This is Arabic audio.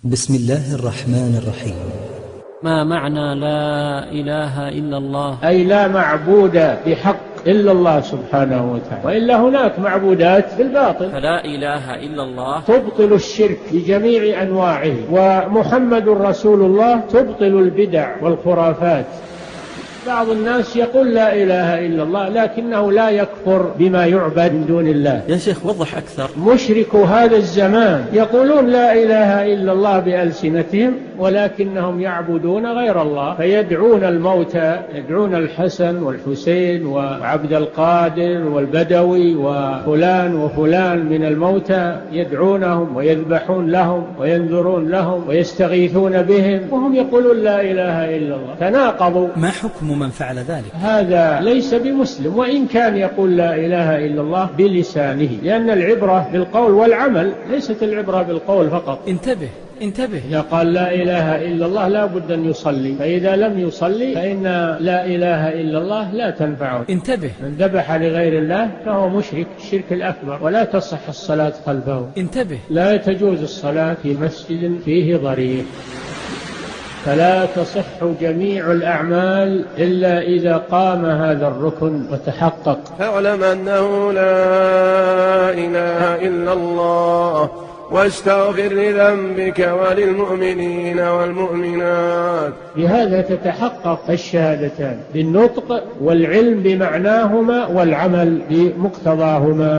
بسم الله الرحمن الرحيم. ما معنى لا إله إلا الله؟ أي لا معبود بحق إلا الله سبحانه وتعالى، وإلا هناك معبودات بالباطل. فلا إله إلا الله تبطل الشرك بجميع أنواعه، ومحمد رسول الله تبطل البدع والخرافات. بعض الناس يقول لا إله إلا الله لكنه لا يكفر بما يعبد من دون الله. يا شيخ وضح أكثر. مشرك هذا الزمان يقولون لا إله إلا الله بألسنتهم ولكنهم يعبدون غير الله، فيدعون الموتى، يدعون الحسن والحسين وعبد القادر والبدوي وفلان وفلان من الموتى، يدعونهم ويذبحون لهم وينذرون لهم ويستغيثون بهم وهم يقولون لا إله إلا الله. تناقضوا. ما حكم من فعل ذلك؟ هذا ليس بمسلم وإن كان يقول لا إله إلا الله بلسانه، لأن العبرة بالقول والعمل، ليست العبرة بالقول فقط. انتبه. إذا قال لا إله إلا الله لا بد أن يصلي، فإذا لم يصلي فإن لا إله إلا الله لا تنفعه. انتبه. من ذبح لغير الله فهو مشرك الشرك الأكبر، ولا تصح الصلاة خلفه. انتبه. لا تجوز الصلاة في مسجد فيه ضريح، فلا تصح جميع الأعمال إلا إذا قام هذا الركن وتحقق. فاعلم أنه لا إله إلا الله واستغفر لذنبك وللمؤمنين والمؤمنات. بهذا تتحقق الشهادتان، بالنطق والعلم بمعناهما والعمل بمقتضاهما.